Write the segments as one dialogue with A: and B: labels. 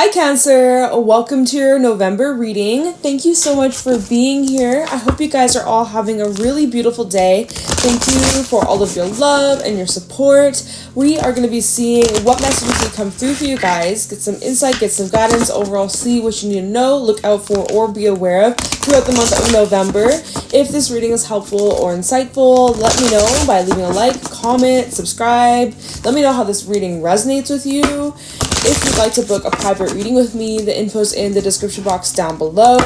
A: Hi Cancer, welcome to your November reading. Thank you so much for being here. I hope you guys are all having a really beautiful day. Thank you for all of your love and your support. We are going to be seeing what messages will come through for you guys. Get some insight, get some guidance, overall see what you need to know, look out for, or be aware of throughout the month of November. If this reading is helpful or insightful, let me know by leaving a like, comment, subscribe. Let me know how this reading resonates with you. If you'd like to book a private reading with me, the info's in the description box down below.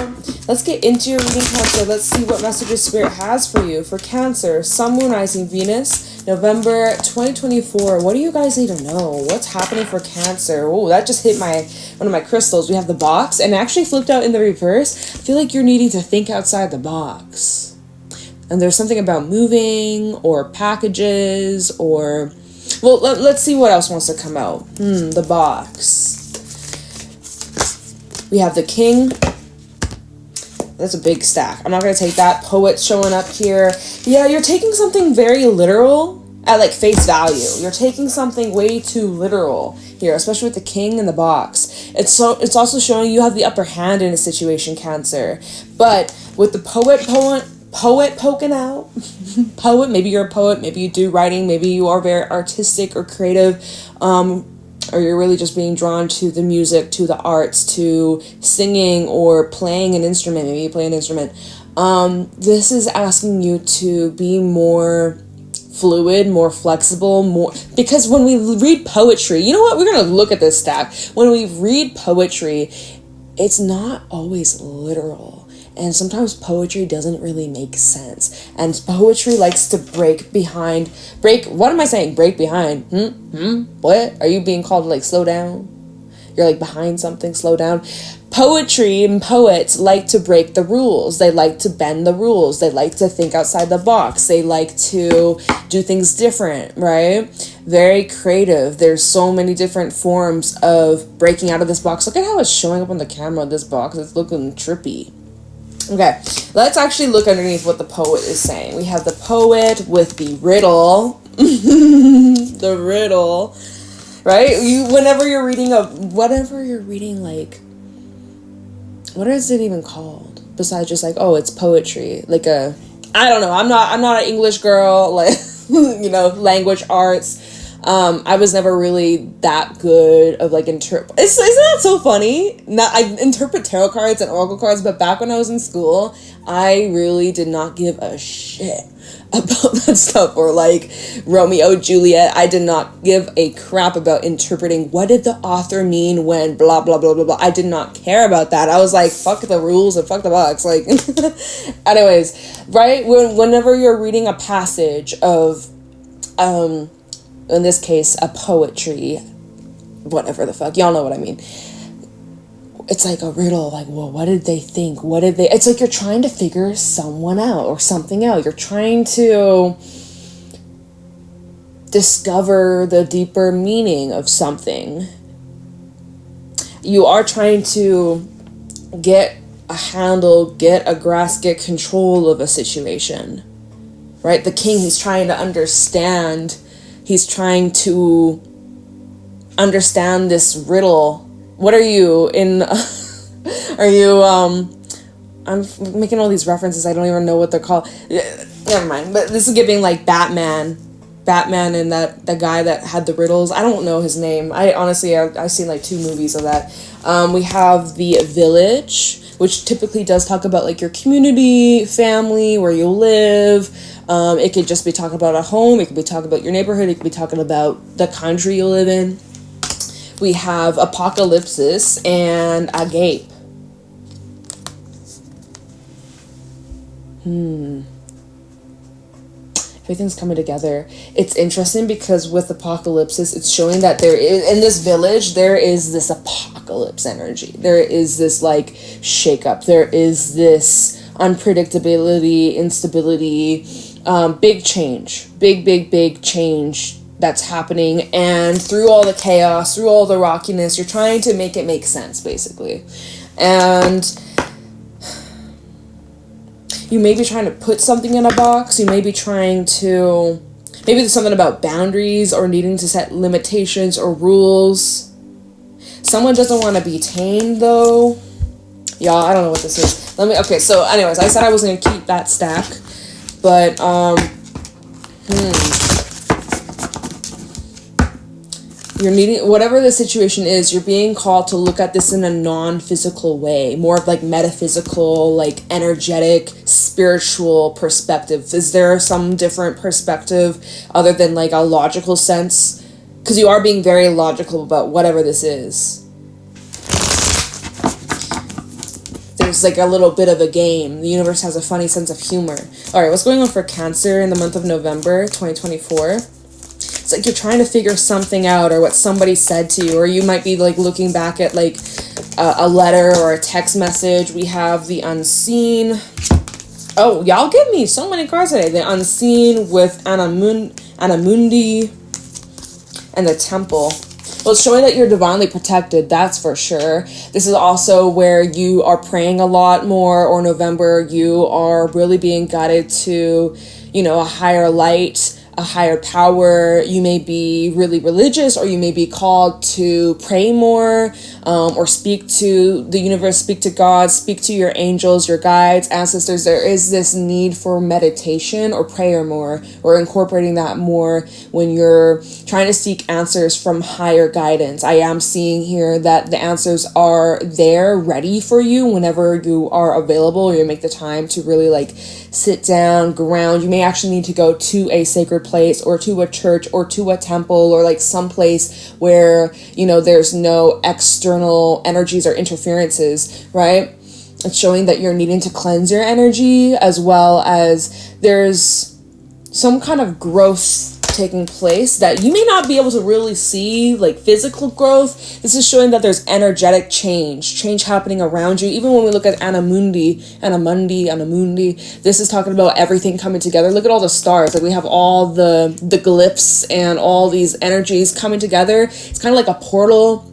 A: Let's get into your reading, Cancer. Let's see what messages Spirit has for you. For Cancer, Sun, Moon, Rising, Venus, November 2024. What do you guys need to know? What's happening for Cancer? Oh, that just hit one of my crystals. We have the box and actually flipped out in the reverse. I feel like you're needing to think outside the box. And there's something about moving or packages or... Well, let's see what else wants to come out. The box. We have the King. That's a big stack. I'm not going to take that. Poet showing up here. Yeah, you're taking something very literal at like face value. You're taking something way too literal here, especially with the King in the box. It's also showing you have the upper hand in a situation, Cancer. But with the poet poking out. Poet, maybe you're a poet, maybe you do writing, maybe you are very artistic or creative, or you're really just being drawn to the music, to the arts, to singing or playing an instrument. Maybe you play an instrument. This is asking you to be more fluid, more flexible, more, because when we read poetry, you know what, we're going to look at this stack. When we read poetry, it's not always literal. And sometimes poetry doesn't really make sense. And poetry likes to break behind. What am I saying? Break behind. What? Are you being called to like slow down? You're like behind something, slow down. Poetry and poets like to break the rules. They like to bend the rules. They like to think outside the box. They like to do things different, right? Very creative. There's so many different forms of breaking out of this box. Look at how it's showing up on the camera, this box. It's looking trippy. Okay, let's actually look underneath what the poet is saying. We have the poet with the riddle. The riddle. Right? Whenever you're reading like, what is it even called? Besides just like, oh, it's poetry. Like I don't know. I'm not an English girl, like, language arts. I was never really that good of like isn't that so funny? I interpret tarot cards and oracle cards, but back when I was in school, I really did not give a shit about that stuff, or like Romeo, Juliet. I did not give a crap about interpreting what did the author mean when blah blah blah blah blah. I did not care about that. I was like, fuck the rules and fuck the box. Like anyways, right? Whenever you're reading a passage of in this case, a poetry, whatever the fuck, y'all know what I mean. It's like a riddle, like, well, what did they think? It's like you're trying to figure someone out or something out. You're trying to discover the deeper meaning of something. You are trying to get a handle, get a grasp, get control of a situation, right? The King, he's trying to understand. He's trying to understand this riddle. What are you in? Are you, I'm making all these references. I don't even know what they're called. Never mind. But this is giving like Batman and the guy that had the riddles. I don't know his name. I've seen like 2 movies of that. We have The Village, which typically does talk about like your community, family, where you live. It could just be talking about a home. It could be talking about your neighborhood. It could be talking about the country you live in. We have Apocalypsis and Agape. Everything's coming together. It's interesting because with Apocalypsis, it's showing that there is, in this village, there is this apocalypse energy. There is this like shakeup. There is this unpredictability, instability, big change, big change that's happening. And through all the chaos, through all the rockiness, you're trying to make it make sense, basically. And you may be trying to put something in a box. You may be trying to, maybe there's something about boundaries or needing to set limitations or rules. Someone doesn't want to be tamed, though. Y'all, I don't know what this is. Okay, so anyways, I said I was going to keep that stack. But, you're needing, whatever the situation is, you're being called to look at this in a non-physical way, more of like metaphysical, like energetic, spiritual perspective. Is there some different perspective other than like a logical sense? Because you are being very logical about whatever this is. There's like a little bit of a game. The universe has a funny sense of humor. All right, what's going on for Cancer in the month of November 2024? It's like you're trying to figure something out, or what somebody said to you, or you might be like looking back at like a letter or a text message. We have the Unseen. Oh, y'all give me so many cards today. The Unseen with Anamundi and the Temple. Well, it's showing that you're divinely protected, that's for sure. This is also where you are praying a lot more, or November, you are really being guided to, you know, a higher light, a higher power. You may be really religious, or you may be called to pray more, or speak to the universe, speak to God, speak to your angels, your guides, ancestors. There is this need for meditation or prayer more, or incorporating that more when you're trying to seek answers from higher guidance. I am seeing here that the answers are there ready for you whenever you are available. You make the time to really like sit down, ground. You may actually need to go to a sacred place, or to a church, or to a temple, or like some place where, you know, there's no external energies or interferences, right? It's showing that you're needing to cleanse your energy, as well as there's some kind of growth taking place that you may not be able to really see, like physical growth. This is showing that there's energetic change happening around you. Even when we look at Anamundi, this is talking about everything coming together. Look at all the stars. Like we have all the glyphs and all these energies coming together. It's kind of like a portal.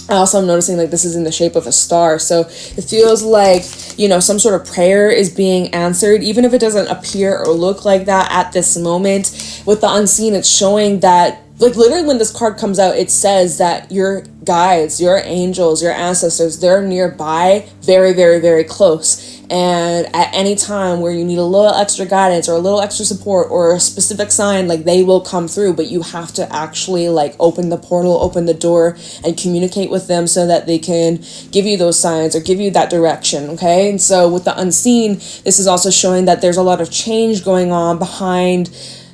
A: Also, I'm noticing like this is in the shape of a star. So it feels like, you know, some sort of prayer is being answered, even if it doesn't appear or look like that at this moment. With the Unseen, it's showing that, like literally when this card comes out, it says that your guides, your angels, your ancestors, they're nearby, very, very, very close. And at any time where you need a little extra guidance or a little extra support or a specific sign, like they will come through, but you have to actually like open the portal, open the door, and communicate with them so that they can give you those signs or give you that direction. Okay. And so with the Unseen, this is also showing that there's a lot of change going on behind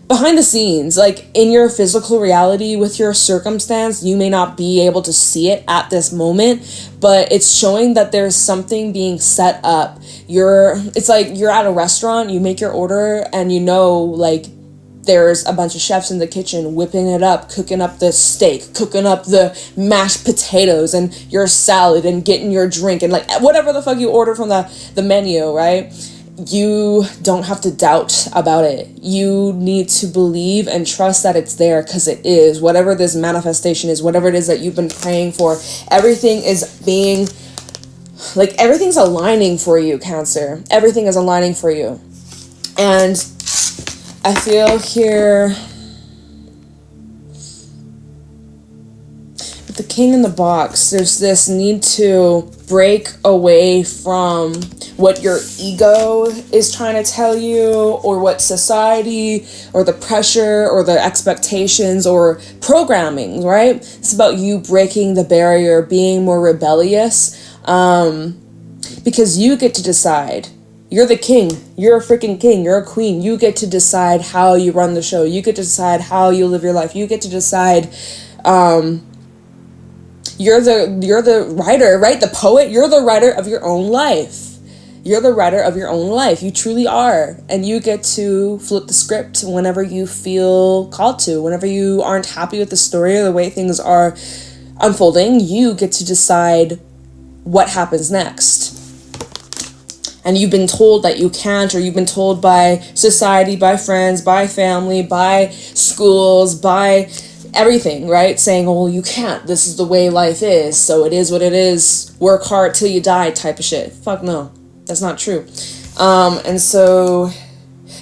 A: the scenes, like in your physical reality with your circumstance. You may not be able to see it at this moment, but it's showing that there's something being set up. It's like you're at a restaurant, you make your order, and you know, like there's a bunch of chefs in the kitchen whipping it up, cooking up the steak, cooking up the mashed potatoes and your salad and getting your drink and like whatever the fuck you order from the menu, right? You don't have to doubt about it. You need to believe and trust that it's there, because it is. Whatever this manifestation is, whatever it is that you've been praying for, everything is being, like, everything's aligning for you, Cancer. Everything is aligning for you. And I feel here with the King in the box, there's this need to break away from what your ego is trying to tell you, or what society or the pressure or the expectations or programming, right? It's about you breaking the barrier, being more rebellious, because you get to decide. You're the king. You're a freaking king. You're a queen. You get to decide how you run the show. You get to decide how you live your life. You get to decide, you're the writer, right? The poet. You're the writer of your own life. You're the writer of your own life. You truly are. And you get to flip the script whenever you feel called to. Whenever you aren't happy with the story or the way things are unfolding, you get to decide what happens next. And you've been told that you can't, or you've been told by society, by friends, by family, by schools, by everything, right? Saying, oh, well, you can't. This is the way life is. So it is what it is. Work hard till you die type of shit. Fuck no. That's not true. And so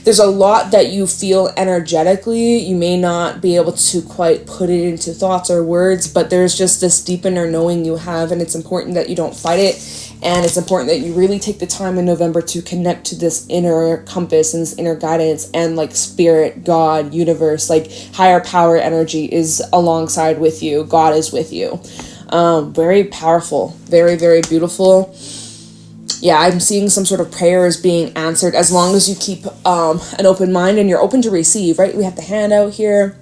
A: there's a lot that you feel energetically. You may not be able to quite put it into thoughts or words, but there's just this deep inner knowing you have, and it's important that you don't fight it. And it's important that you really take the time in November to connect to this inner compass and this inner guidance, and like spirit, God, universe, like higher power energy is alongside with you. God is with you. Very powerful, very, very beautiful. Yeah, I'm seeing some sort of prayers being answered as long as you keep an open mind and you're open to receive, right? We have the hand out here.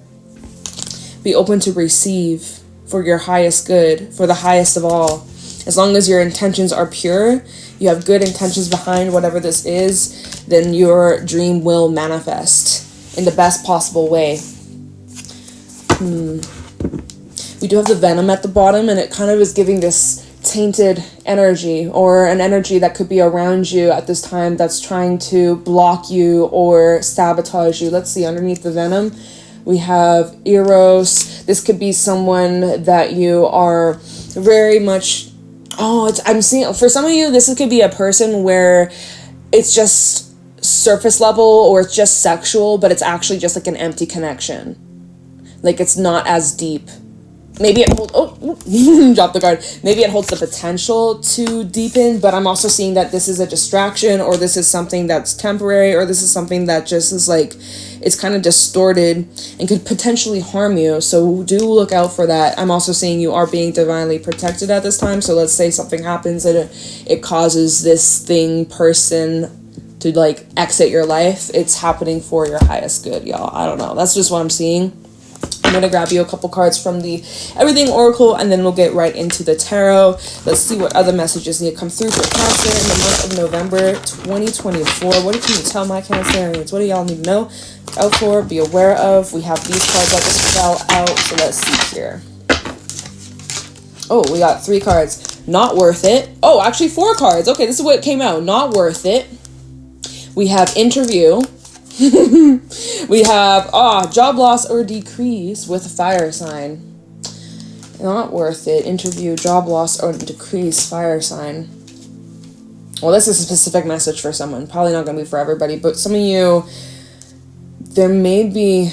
A: Be open to receive for your highest good, for the highest of all. As long as your intentions are pure, you have good intentions behind whatever this is, then your dream will manifest in the best possible way. We do have the venom at the bottom, and it kind of is giving this tainted energy, or an energy that could be around you at this time that's trying to block you or sabotage you. Let's see, underneath the venom, we have Eros. This could be someone that you are very much... I'm seeing, for some of you, this could be a person where it's just surface level, or it's just sexual, but it's actually just like an empty connection. Like, it's not as deep. Maybe it holds, drop the card. Maybe it holds the potential to deepen, but I'm also seeing that this is a distraction, or this is something that's temporary, or this is something that just is like, it's kind of distorted and could potentially harm you. So do look out for that. I'm also seeing you are being divinely protected at this time. So let's say something happens and it causes this person to like exit your life. It's happening for your highest good, y'all. I don't know. That's just what I'm seeing. I'm going to grab you a couple cards from the Everything Oracle, and then we'll get right into the tarot. Let's see what other messages need to come through for Cancer in the month of November 2024. What can you tell my Cancerians? What do y'all need to know? Out for, be aware of. We have these cards that just fell out, so let's see here. Oh, we got 3 cards. Not worth it. Oh, actually 4 cards. Okay, this is what came out. Not worth it. We have interview. We have job loss or decrease with a fire sign. Not worth it. Interview, job loss or decrease, fire sign. Well, this is a specific message for someone. Probably not going to be for everybody, but some of you, there may be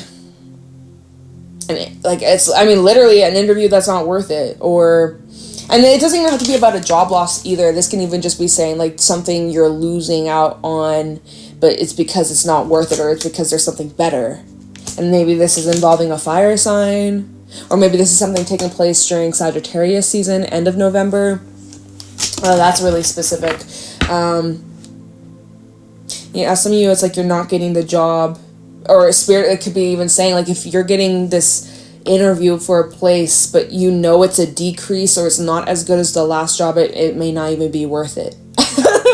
A: literally an interview that's not worth it, and it doesn't even have to be about a job loss either. This can even just be saying like something you're losing out on, but it's because it's not worth it, or it's because there's something better. And maybe this is involving a fire sign, or maybe this is something taking place during Sagittarius season, end of November. That's really specific. Some of you, it's like you're not getting the job, or spirit, it could be even saying like if you're getting this interview for a place, but you know it's a decrease, or it's not as good as the last job, it may not even be worth it.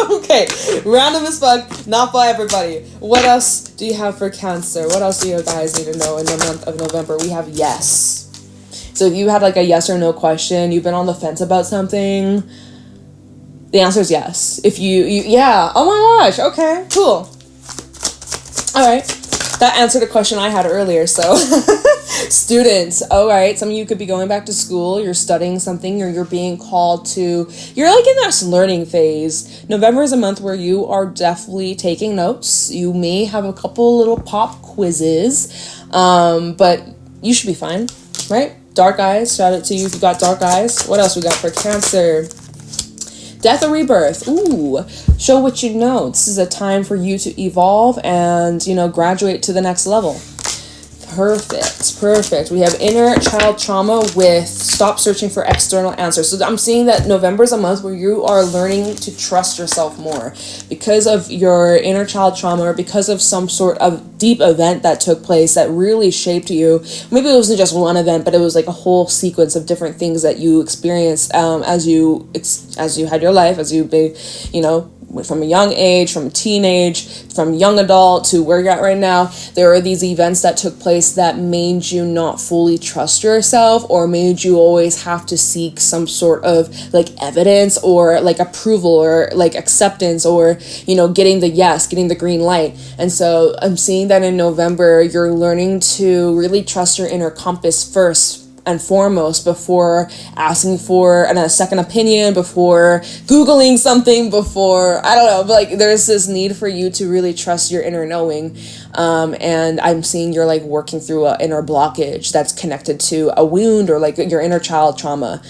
A: Okay, random as fuck, not by everybody. What else do you have for Cancer? What else do you guys need to know in the month of November? We have yes. So if you had like a yes or no question, you've been on the fence about something, the answer is yes. If yeah, oh my gosh, okay, cool. All right, that answered a question I had earlier, so... Students, all right, some of you could be going back to school, you're studying something, or you're being called to, you're like in this learning phase. November is a month where you are definitely taking notes. You may have a couple little pop quizzes, but you should be fine, right? Dark eyes, shout out to you if you got dark eyes. What else we got for Cancer? Death or rebirth. Ooh, show what you know. This is a time for you to evolve and, graduate to the next level. Perfect. We have inner child trauma with stop searching for external answers. So I'm seeing that November is a month where you are learning to trust yourself more because of your inner child trauma, or because of some sort of deep event that took place that really shaped you. Maybe it wasn't just one event, but it was like a whole sequence of different things that you experienced as you had your life, as you from a young age, from teenage, from young adult to where you're at right now. There are these events that took place that made you not fully trust yourself, or made you always have to seek some sort of like evidence, or like approval, or like acceptance, or getting the green light. And so I'm seeing that in November you're learning to really trust your inner compass first, and foremost before asking for a second opinion, before Googling something, before, I don't know, but like there's this need for you to really trust your inner knowing. And I'm seeing you're like working through an inner blockage that's connected to a wound or like your inner child trauma.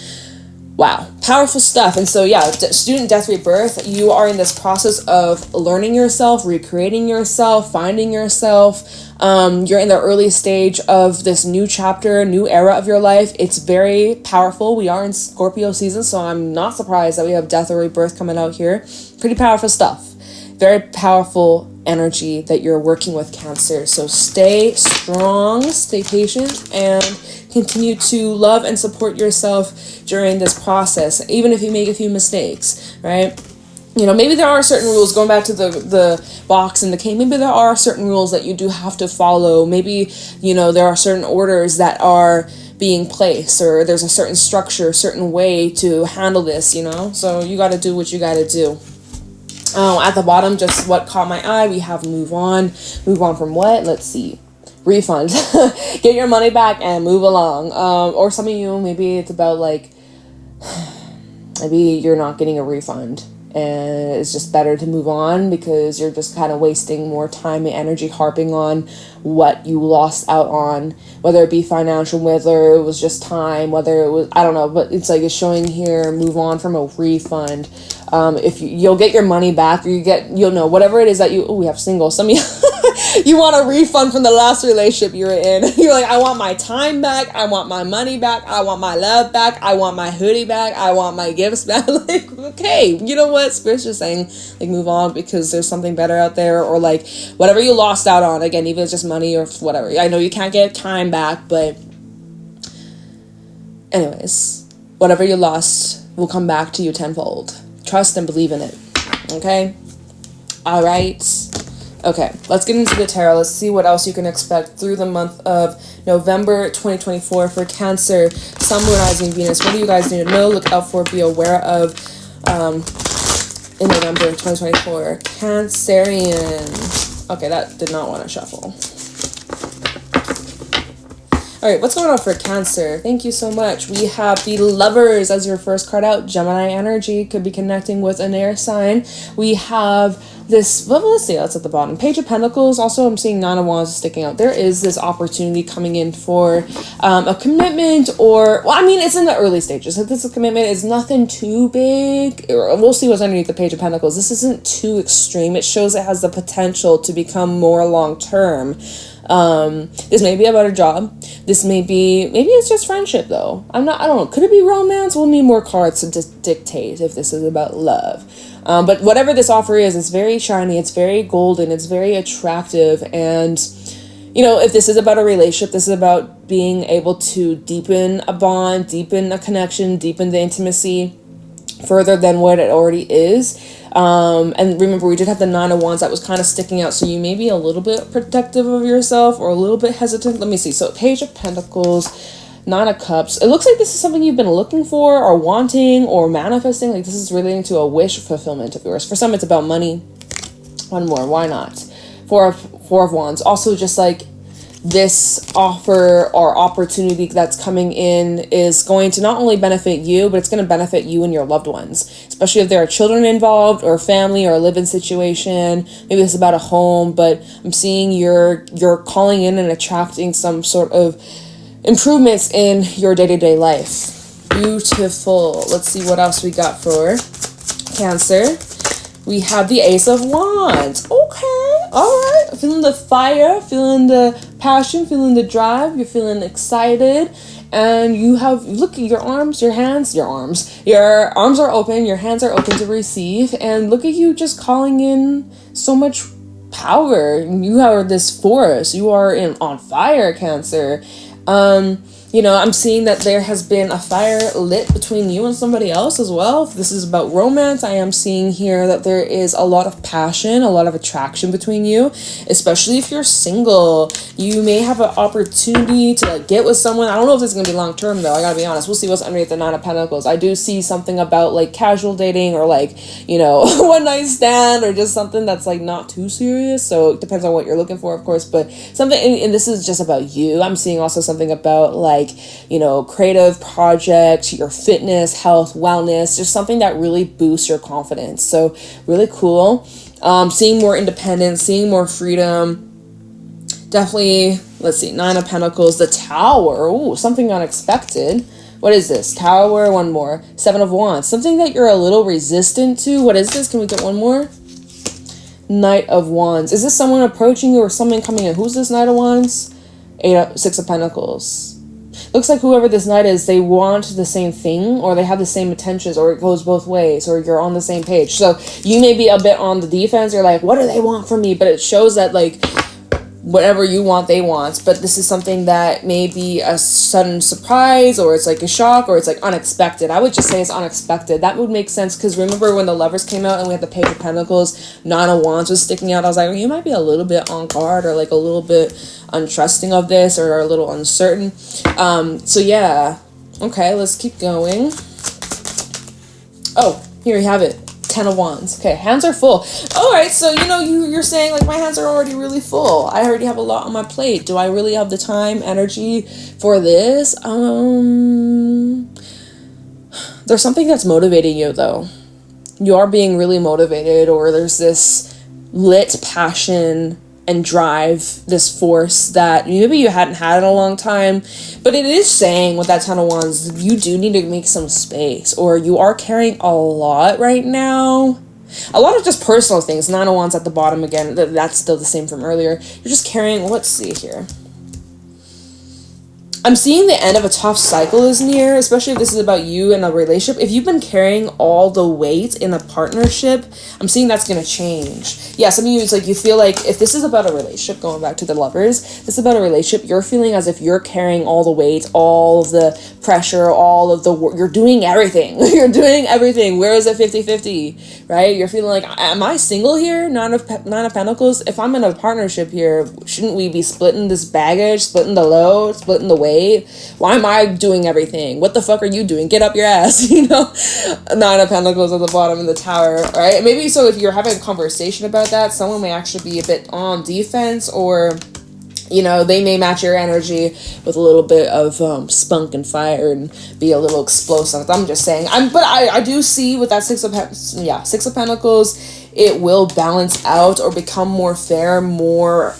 A: Wow, powerful stuff. And so yeah, student death rebirth, you are in this process of learning yourself, recreating yourself, finding yourself. You're in the early stage of this new chapter, new era of your life. It's very powerful. We are in Scorpio season, so I'm not surprised that we have death or rebirth coming out here. Pretty powerful stuff. Very powerful energy that you're working with, Cancer. So stay strong, stay patient, and continue to love and support yourself during this process, even if you make a few mistakes, right? You know, maybe there are certain rules, going back to the box and the cane, maybe there are certain rules that you do have to follow. Maybe, you know, there are certain orders that are being placed, or there's a certain structure, certain way to handle this, you know? So you got to do what you got to do. At the bottom, just what caught my eye, we have move on. Move on from what? Let's see. Refund. Get your money back and move along. Or some of you, maybe it's about like, maybe you're not getting a refund and it's just better to move on because you're just kind of wasting more time and energy harping on what you lost out on, whether it be financial, whether it was just time, whether it was, I don't know, but it's like it's showing here, move on from a refund. If you'll get your money back, or you'll know whatever it is that we have single, some of you you want a refund from the last relationship you were in. You're like, I want my time back, I want my money back, I want my love back, I want my hoodie back, I want my gifts back. Like, okay, you know what, Spirit's just saying, like, move on because there's something better out there, or like whatever you lost out on, again, even if it's just money or whatever. I know you can't get time back, but anyways, whatever you lost will come back to you tenfold. Trust and believe in it. Okay? All right. Okay, let's get into the tarot. Let's see what else you can expect through the month of November 2024 for Cancer, Sun, Moon, Rising, Venus. What do you guys need to know, look out for, be aware of in November 2024? Cancerian. Okay, that did not want to shuffle. All right, what's going on for Cancer? Thank you so much. We have the Lovers as your first card out. Gemini energy, could be connecting with an air sign. We have this, well, let's see, that's at the bottom. Page of Pentacles. Also, I'm seeing Nine of Wands sticking out. There is this opportunity coming in for a commitment, or, well, I mean, it's in the early stages. If this is a commitment, it's nothing too big. We'll see what's underneath the Page of Pentacles. This isn't too extreme. It shows it has the potential to become more long-term. This may be about a job. This maybe it's just friendship though. I don't know. Could it be romance? We'll need more cards to dictate if this is about love. But whatever this offer is, it's very shiny, it's very golden, it's very attractive. And, you know, if this is about a relationship, this is about being able to deepen a bond, deepen a connection, deepen the intimacy further than what it already is. And remember, we did have the Nine of Wands that was kind of sticking out, so you may be a little bit protective of yourself or a little bit hesitant. Let me see. So Page of Pentacles, Nine of Cups. It looks like this is something you've been looking for or wanting or manifesting. Like, this is relating to a wish fulfillment of yours. For some, it's about money. One more, why not? Four of Wands. Also, just like this offer or opportunity that's coming in is going to not only benefit you, but it's going to benefit you and your loved ones, especially if there are children involved or family or a live-in situation. Maybe it's about a home, but I'm seeing you're calling in and attracting some sort of improvements in your day-to-day life. Beautiful. Let's see what else we got for Cancer. We have the Ace of Wands. Okay, all right. Feeling the fire, feeling the passion, feeling the drive. You're feeling excited. And you have, look at your arms, your hands, your arms. Your arms are open, your hands are open to receive. And look at you just calling in so much power. You are this force. You are on fire, Cancer. You know, I'm seeing that there has been a fire lit between you and somebody else as well. If this is about romance, I am seeing here that there is a lot of passion, a lot of attraction between you, especially if you're single. You may have an opportunity to like get with someone. I don't know if this is going to be long term though. I gotta be honest. We'll see what's underneath the Nine of Pentacles. I do see something about like casual dating or like, you know, one night stand or just something that's like not too serious. So it depends on what you're looking for, of course, but something, and this is just about you. I'm seeing also something about like like, you know, creative project, your fitness, health, wellness, just something that really boosts your confidence. So really cool. Seeing more independence, seeing more freedom. Definitely, let's see, 9 of Pentacles, the Tower. Ooh, something unexpected. What is this? Tower, one more. 7 of Wands. Something that you're a little resistant to. What is this? Can we get one more? Knight of Wands. Is this someone approaching you or something coming in? Who's this Knight of Wands? 6 of Pentacles. Looks like whoever this knight is, they want the same thing, or they have the same intentions, or it goes both ways, or you're on the same page. So you may be a bit on the defense. You're like, what do they want from me? But it shows that, like, whatever you want, they want. But this is something that may be a sudden surprise, or it's like a shock, or it's like unexpected. I would just say it's unexpected. That would make sense, because remember when the Lovers came out and we had the Page of Pentacles, 9 of Wands was sticking out. I was like, you might be a little bit on guard, or like a little bit untrusting of this, or a little uncertain. So yeah. Okay, let's keep going. Oh, here you have it. 10 of Wands. Okay, hands are full. All right, so you know, you're saying like my hands are already really full. I already have a lot on my plate. Do I really have the time, energy for this? There's something that's motivating you though. You are being really motivated, or there's this lit passion and drive, this force that maybe you hadn't had in a long time. But it is saying with that 10 of Wands, you do need to make some space, or you are carrying a lot right now. A lot of just personal things. 9 of Wands at the bottom again. That's still the same from earlier. You're just carrying, let's see here. I'm seeing the end of a tough cycle is near, especially if this is about you and a relationship. If you've been carrying all the weight in a partnership, I'm seeing that's going to change. Yeah, some of you, it's like you feel like if this is about a relationship, going back to the Lovers, this is about a relationship, you're feeling as if you're carrying all the weight, all of the pressure, all of the work. You're doing everything. You're doing everything. Where is it 50-50, right? You're feeling like, am I single here? Nine of Pentacles. If I'm in a partnership here, shouldn't we be splitting this baggage, splitting the load, splitting the weight? Why am I doing everything? What the fuck are you doing? Get up your ass, you know? 9 of Pentacles at the bottom of the Tower, right? Maybe so if you're having a conversation about that, someone may actually be a bit on defense, or, you know, they may match your energy with a little bit of spunk and fire and be a little explosive. I'm just saying. But I do see with that 6 of Pentacles, it will balance out or become more fair, more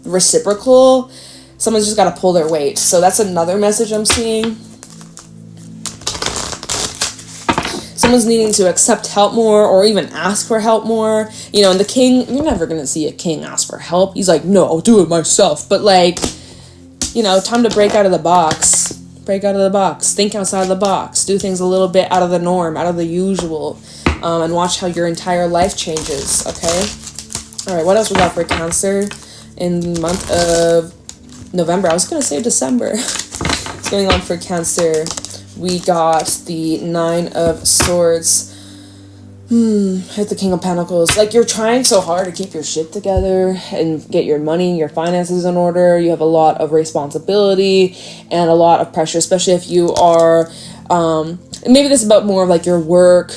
A: reciprocal. Someone's just got to pull their weight. So that's another message I'm seeing. Someone's needing to accept help more, or even ask for help more. You know, and the king, you're never going to see a king ask for help. He's like, no, I'll do it myself. But like, you know, time to break out of the box. Break out of the box. Think outside of the box. Do things a little bit out of the norm, out of the usual. And watch how your entire life changes, okay? All right, what else we got for Cancer in the month of November? I was going to say December. What's going on for Cancer? We got the 9 of Swords. Hit the King of Pentacles. Like, you're trying so hard to keep your shit together and get your money, your finances in order. You have a lot of responsibility and a lot of pressure, especially if you are maybe this is about more of like your work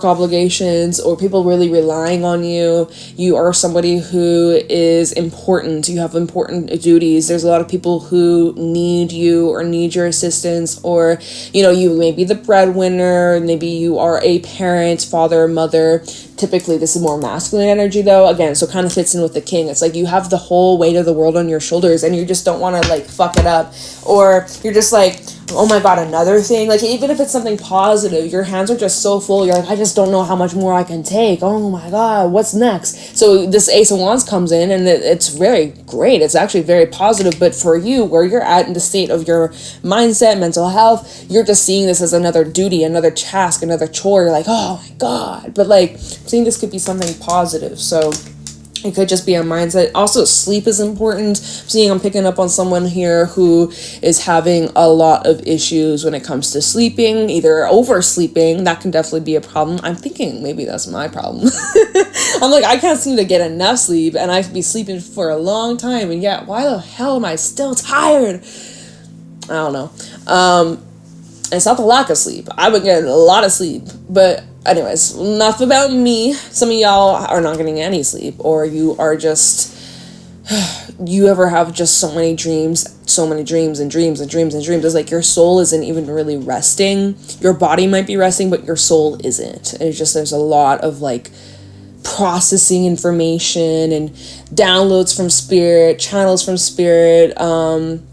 A: obligations, or people really relying on you. You are somebody who is important. You have important duties. There's a lot of people who need you or need your assistance, or, you know, you may be the breadwinner. Maybe you are a parent, father, mother. Typically, this is more masculine energy, though. Again, so kind of fits in with the king. It's like you have the whole weight of the world on your shoulders, and you just don't want to, like, fuck it up. Or you're just like, oh my god, another thing. Like, even if it's something positive, your hands are just so full. You're like, I just don't know how much more I can take. Oh my god, what's next? So this Ace of Wands comes in, and it's very great. It's actually very positive. But for you, where you're at in the state of your mindset, mental health, you're just seeing this as another duty, another task, another chore. You're like, oh my god. But, like, seeing this could be something positive. So it could just be a mindset. Also, sleep is important. I'm picking up on someone here who is having a lot of issues when it comes to sleeping, either oversleeping. That can definitely be a problem. I'm thinking maybe that's my problem. I'm like, I can't seem to get enough sleep, and I could be sleeping for a long time, and yet, why the hell am I still tired? I don't know. It's not the lack of sleep. I've been getting a lot of sleep, but anyways, enough about me. Some of y'all are not getting any sleep, or you are just you ever have just so many dreams and dreams. It's like your soul isn't even really resting. Your body might be resting, but your soul isn't. And it's just, there's a lot of like processing information and downloads from spirit, channels from spirit, and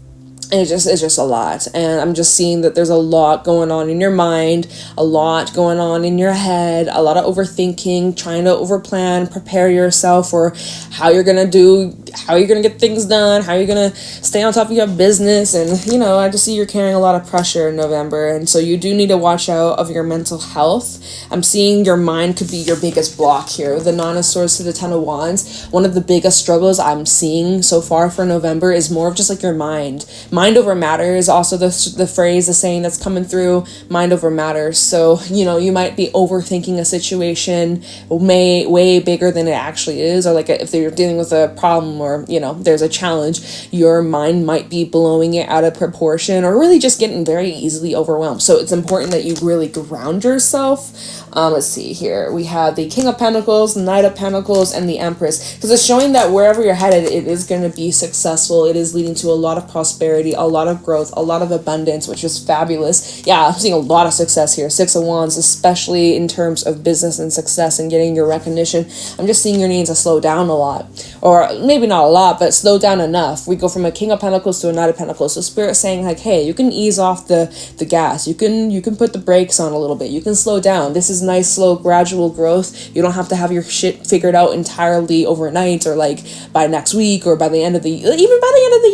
A: it's just a lot. And I'm just seeing that there's a lot going on in your mind, a lot going on in your head, a lot of overthinking, trying to overplan, prepare yourself for how you're gonna get things done, how you're gonna stay on top of your business. And you know, I just see you're carrying a lot of pressure in November, and so you do need to watch out of your mental health. I'm seeing your mind could be your biggest block here. The Nine of Swords to the Ten of Wands, one of the biggest struggles I'm seeing so far for November is more of just like your mind over matter is also the saying that's coming through, mind over matter. So you know, you might be overthinking a situation way bigger than it actually is, or like if you're dealing with a problem, or you know, there's a challenge, your mind might be blowing it out of proportion, or really just getting very easily overwhelmed. So it's important that you really ground yourself. Let's see here, we have the King of Pentacles, Knight of Pentacles, and the Empress, because it's showing that wherever you're headed, it is going to be successful. It is leading to a lot of prosperity, a lot of growth, a lot of abundance, which is fabulous. Yeah, I'm seeing a lot of success here. Six of Wands, especially in terms of business and success and getting your recognition. I'm just seeing your needs to slow down a lot, or maybe not a lot, but slow down enough. We go from a King of Pentacles to a Knight of Pentacles. So Spirit saying like, hey, you can ease off the gas. You can put the brakes on a little bit. You can slow down. This is nice, slow, gradual growth. You don't have to have your shit figured out entirely overnight, or like by next week, or by the end of the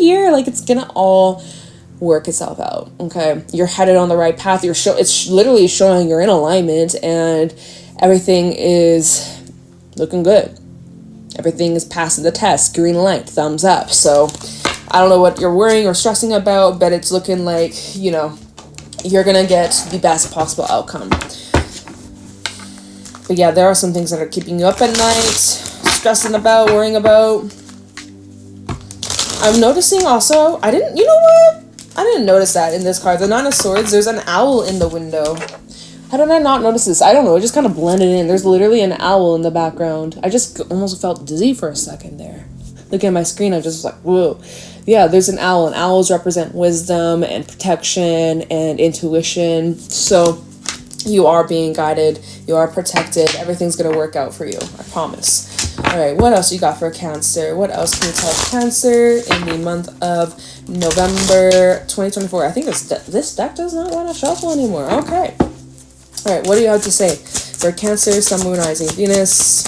A: year. Like, it's gonna all work itself out. Okay, you're headed on the right path. It's literally showing you're in alignment, and everything is looking good. Everything is passing the test. Green light, thumbs up. So I don't know what you're worrying or stressing about, but it's looking like, you know, you're gonna get the best possible outcome. But yeah, there are some things that are keeping you up at night, stressing about, worrying about. I'm noticing also, you know what? I didn't notice that in this card. The Nine of Swords, there's an owl in the window. How did I not notice this? I don't know. It just kind of blended in. There's literally an owl in the background. I just almost felt dizzy for a second there. Looking at my screen, I just was like, whoa. Yeah, there's an owl. And owls represent wisdom and protection and intuition. So you are being guided. You are protected. Everything's going to work out for you. I promise. All right, what else you got for Cancer? What else can you tell Cancer in the month of November 2024? I think this deck does not want to shuffle anymore. Okay. All right, what do you have to say for Cancer, Sun, Moon, Rising, Venus,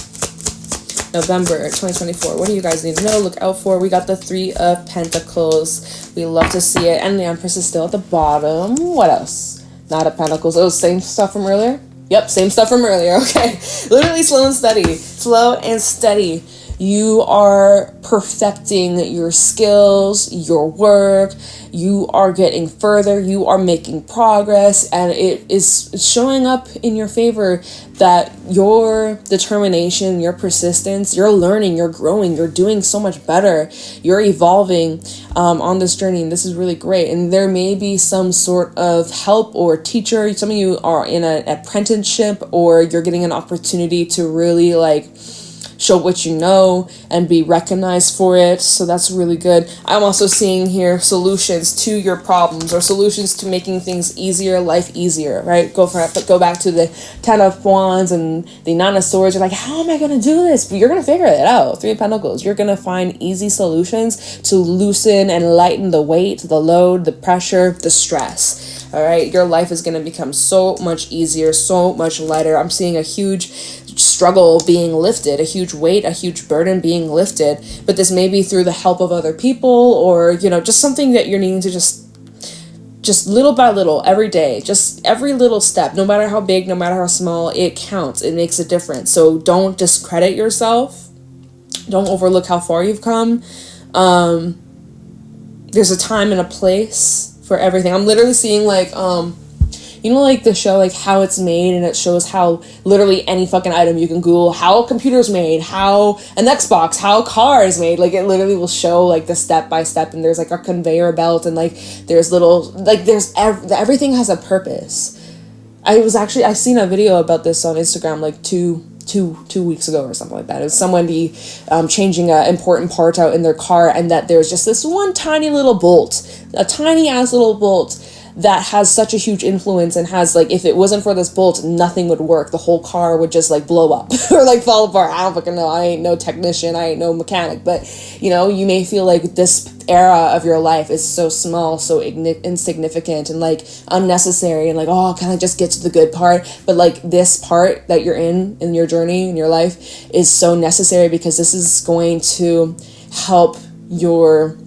A: November 2024? What do you guys need to know, look out for? We got the Three of Pentacles. We love to see it. And the Empress is still at the bottom. What else? Knight of Pentacles. Oh, same stuff from earlier? Yep, same stuff from earlier. Okay. Literally slow and steady. Slow and steady. You are perfecting your skills, your work. You are getting further. You are making progress. And it is showing up in your favor that your determination, your persistence, you're learning, you're growing, you're doing so much better. You're evolving on this journey. And this is really great. And there may be some sort of help or teacher. Some of you are in an apprenticeship, or you're getting an opportunity to really like show what you know and be recognized for it. So that's really good. I'm also seeing here solutions to your problems, or solutions to making things easier, life easier, right? Go for it. But go back to the Ten of Wands and the Nine of Swords. You're like, how am I going to do this? But you're going to figure it out. Three of Pentacles. You're going to find easy solutions to loosen and lighten the weight, the load, the pressure, the stress. All right. Your life is going to become so much easier, so much lighter. I'm seeing a huge struggle being lifted, a huge weight, a huge burden being lifted, but this may be through the help of other people, or you know, just something that you're needing to just little by little, every day, just every little step, no matter how big, no matter how small, it counts. It makes a difference. So don't discredit yourself. Don't overlook how far you've come. There's a time and a place for everything. I'm literally seeing like you know, like the show, like How It's Made, and it shows how literally any fucking item you can Google, how a computer's made, how an Xbox, how a car is made. Like, it literally will show like the step by step, and there's like a conveyor belt, and like there's little, like there's everything has a purpose. I seen a video about this on Instagram like two two weeks ago or something like that. It was somebody changing an important part out in their car, and that there was just this one tiny little bolt, a tiny ass little bolt that has such a huge influence, and has like, if it wasn't for this bolt, nothing would work. The whole car would just like blow up or like fall apart. I don't fucking know. I ain't no technician. I ain't no mechanic. But you know, you may feel like this era of your life is so small, so insignificant, and like unnecessary, and like, oh, can I just get to the good part? But like, this part that you're in your journey, in your life, is so necessary, because this is going to help your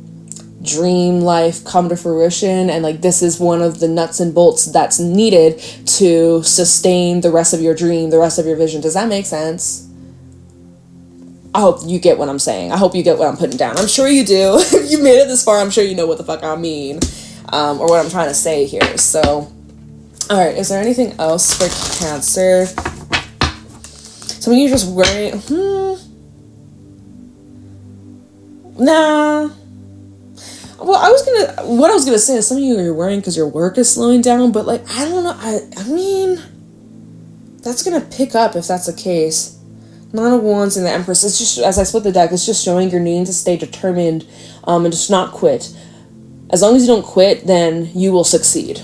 A: dream life come to fruition. And like, this is one of the nuts and bolts that's needed to sustain the rest of your dream, the rest of your vision. Does that make sense? I hope you get what I'm saying. I hope you get what I'm putting down. I'm sure you do. If you made it this far, I'm sure you know what the fuck I mean, or what I'm trying to say here. So, all right, is there anything else for Cancer? Some of you just worry. Nah. Well, what I was gonna say is, some of you are worrying because your work is slowing down, but like, I don't know. I mean, that's gonna pick up if that's the case. Nine of Wands and the Empress. It's just, as I split the deck, it's just showing you're needing to stay determined, and just not quit. As long as you don't quit, then you will succeed.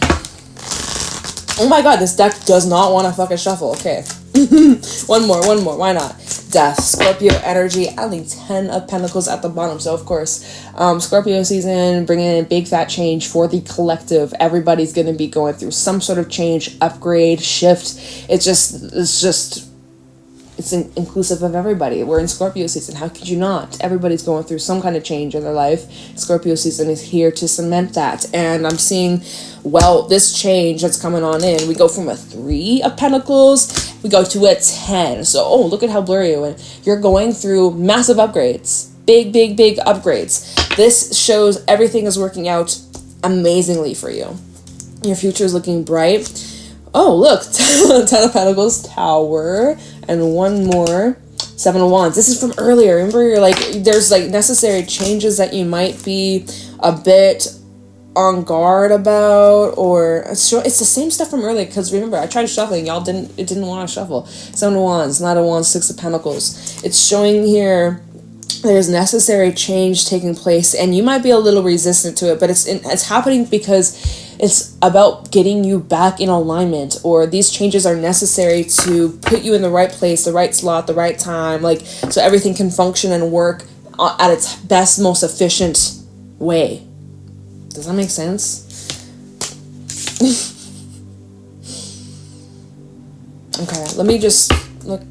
A: Oh my god, this deck does not want to fucking shuffle. Okay. One more. Why not? Death. Scorpio energy. Only 10 of Pentacles at the bottom. So, of course, Scorpio season, bringing in big fat change for the collective. Everybody's going to be going through some sort of change, upgrade, shift. It's inclusive of everybody. We're in Scorpio season. How could you not? Everybody's going through some kind of change in their life. Scorpio season is here to cement that. And I'm seeing, well, this change that's coming on in. We go from a 3 of Pentacles, we go to a 10. So, oh, look at how blurry it went. You're going through massive upgrades. Big upgrades. This shows everything is working out amazingly for you. Your future is looking bright. Oh, look, 10 of Pentacles, Tower, and one more, 7 of Wands. This is from earlier. Remember, you're like, there's like necessary changes that you might be a bit on guard about, or it's the same stuff from earlier, because remember, I tried shuffling, y'all didn't want to shuffle. 7 of Wands, Knight of Wands, 6 of Pentacles. It's showing here there's necessary change taking place, and you might be a little resistant to it, but it's happening because it's about getting you back in alignment, or these changes are necessary to put you in the right place, the right slot, the right time, like, so everything can function and work at its best, most efficient way. Does that make sense? Okay, let me just look.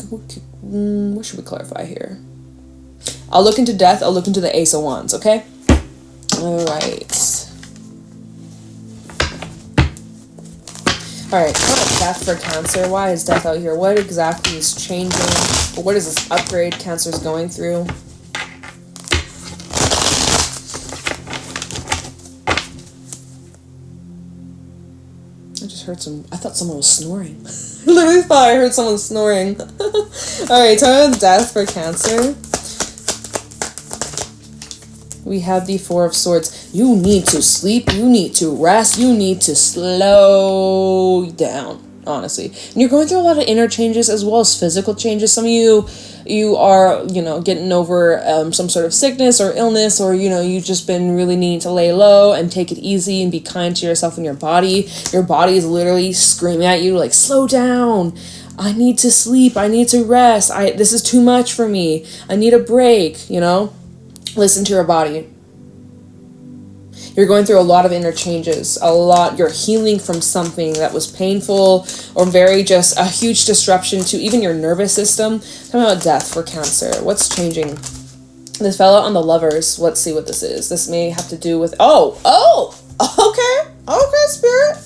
A: What should we clarify here? I'll look into Death. I'll look into the Ace of Wands, okay? All right. All right, how about Death for Cancer? Why is Death out here? What exactly is changing? Or what is this upgrade Cancer's going through? I just heard I thought someone was snoring. I literally thought I heard someone snoring. Alright, time with Death for Cancer. We have the 4 of Swords. You need to sleep. You need to rest. You need to slow down, honestly. And you're going through a lot of inner changes as well as physical changes. Some of you are, getting over some sort of sickness or illness, or, you've just been really needing to lay low and take it easy and be kind to yourself and your body. Your body is literally screaming at you like, slow down. I need to sleep. I need to rest. This is too much for me. I need a break, Listen to your body. You're going through a lot of inner changes. You're healing from something that was painful or just a huge disruption to even your nervous system. Talking about Death for Cancer. What's changing? This fell out on the Lovers. Let's see what this is. This may have to do with... Okay, Spirit.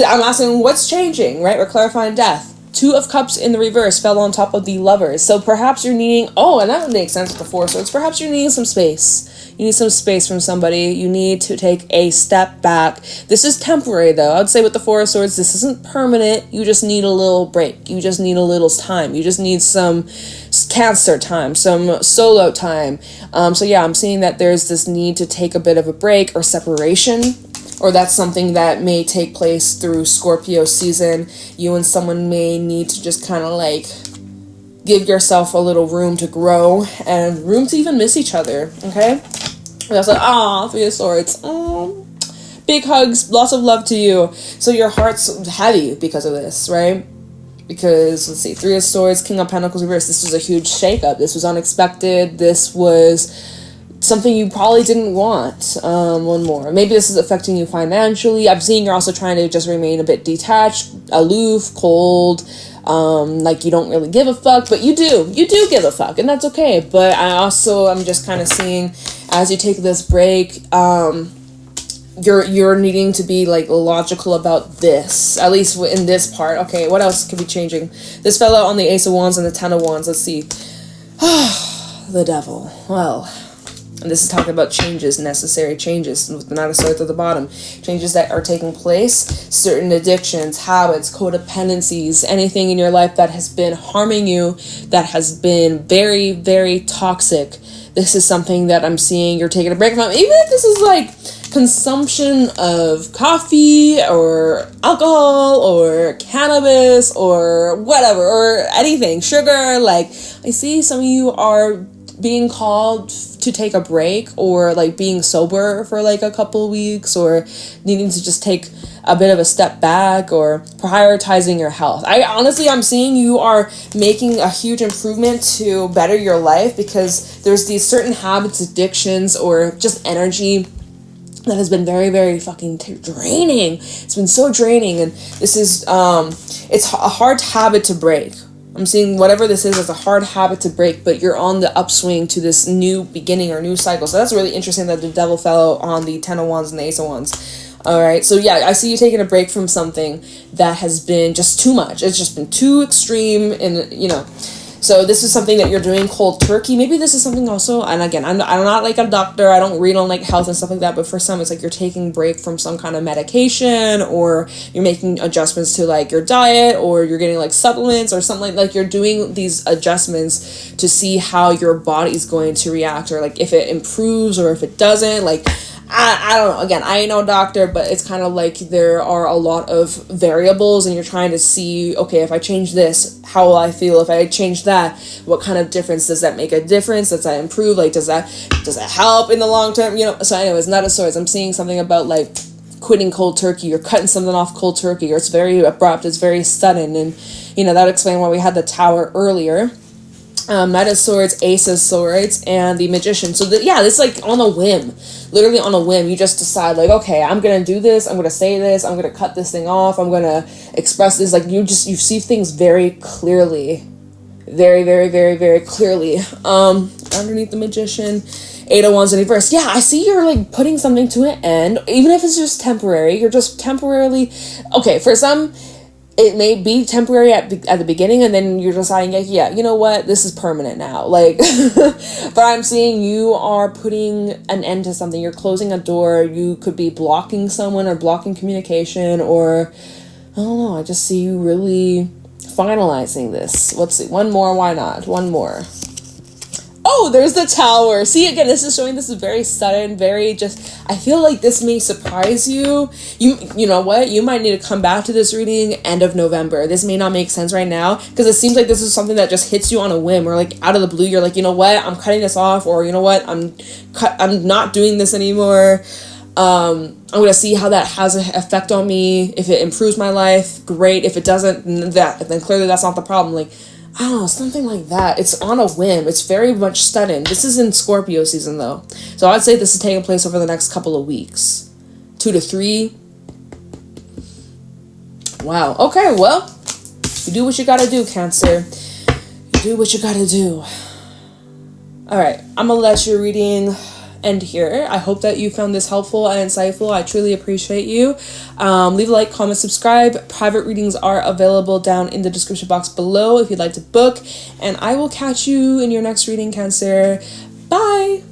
A: I'm asking what's changing, right? We're clarifying Death. 2 of Cups in the reverse fell on top of the Lovers. So perhaps you're needing... and that would make sense with the 4 Swords. Perhaps you're needing some space. You need some space from somebody. You need to take a step back. This is temporary, though. I would say with the 4 of Swords, this isn't permanent. You just need a little break. You just need a little time. You just need some Cancer time, some solo time. I'm seeing that there's this need to take a bit of a break or separation, or that's something that may take place through Scorpio season. You and someone may need to just kind of give yourself a little room to grow and room to even miss each other, okay? And I was like, Three of Swords. Big hugs, lots of love to you. So your heart's heavy because of this, right? Because, let's see, Three of Swords, King of Pentacles reverse. This was a huge shakeup. This was unexpected. This was something you probably didn't want. One more. Maybe this is affecting you financially. I'm seeing you're also trying to just remain a bit detached, aloof, cold, like you don't really give a fuck, but you do give a fuck, and that's okay. But I'm just kind of seeing, as you take this break, you're needing to be like logical about this, at least in this part. Okay, what else could be changing? This fellow on the Ace of Wands and the Ten of Wands. Let's see. The Devil. Well, and this is talking about changes, necessary changes, with the Knight of Swords at the bottom. Changes that are taking place, certain addictions, habits, codependencies, anything in your life that has been harming you, that has been very, very toxic. This is something that I'm seeing you're taking a break from. Even if this is like consumption of coffee or alcohol or cannabis or whatever, or anything, sugar, like I see some of you are being called to take a break, or like being sober for like a couple weeks, or needing to just take a bit of a step back, or prioritizing your health. I'm seeing you are making a huge improvement to better your life, because there's these certain habits, addictions, or just energy that has been very, very fucking draining. It's been so draining, and this is it's a hard habit to break. I'm seeing whatever this is a hard habit to break, but you're on the upswing to this new beginning or new cycle. So that's really interesting that the Devil fell on the Ten of Wands and the Ace of Wands. All right, so yeah, I see you taking a break from something that has been just too much. It's just been too extreme, and so this is something that you're doing cold turkey. Maybe this is something also, and again, I'm not like a doctor. I don't read on like health and stuff like that. But for some, it's like you're taking a break from some kind of medication, or you're making adjustments to like your diet, or you're getting like supplements or something like you're doing these adjustments to see how your body's going to react, or like if it improves or if it doesn't. Like, I don't know. Again, I ain't no doctor, but it's kind of like there are a lot of variables, and you're trying to see, okay, if I change this, how will I feel? If I change that, what kind of difference does that make a difference? Does that improve? Like, does that help in the long term? So anyways, Knight of Swords. I'm seeing something about like quitting cold turkey, or cutting something off cold turkey, or it's very abrupt, it's very sudden, and that would explain why we had the Tower earlier. Knight of Swords, Ace of Swords, and the Magician. So it's like on a whim, literally on a whim. You just decide like, okay, I'm gonna do this, I'm gonna say this, I'm gonna cut this thing off, I'm gonna express this. Like you see things very clearly, very, very, very, very clearly. Underneath the Magician, Eight of Wands in reverse. Yeah, I see you're like putting something to an end, even if it's just temporary. You're just temporarily, okay, for some it may be temporary at the beginning, and then you're deciding, like, yeah, you know what, this is permanent now. Like, but I'm seeing you are putting an end to something. You're closing a door. You could be blocking someone or blocking communication, or I don't know. I just see you really finalizing this. Let's see. One more. Why not? One more. Oh, there's the Tower. See, again, this is showing this is very sudden, very just, I feel like this may surprise you. You know what? You might need to come back to this reading end of November. This may not make sense right now, because it seems like this is something that just hits you on a whim, or like out of the blue. You're like, you know what? I'm cutting this off, or you know what? I'm not doing this anymore. I'm going to see how that has an effect on me. If it improves my life, great. If it doesn't, then clearly that's not the problem. Like, I don't know, something like that. It's on a whim. It's very much sudden. This is in Scorpio season, though. So I'd say this is taking place over the next couple of weeks. 2 to 3. Wow. Okay, well, you do what you gotta do, Cancer. You do what you gotta do. All right, I'm gonna let your reading end here. I hope that you found this helpful and insightful. I truly appreciate you. Leave a like, comment, subscribe. Private readings are available down in the description box below if you'd like to book. And I will catch you in your next reading, Cancer. Bye!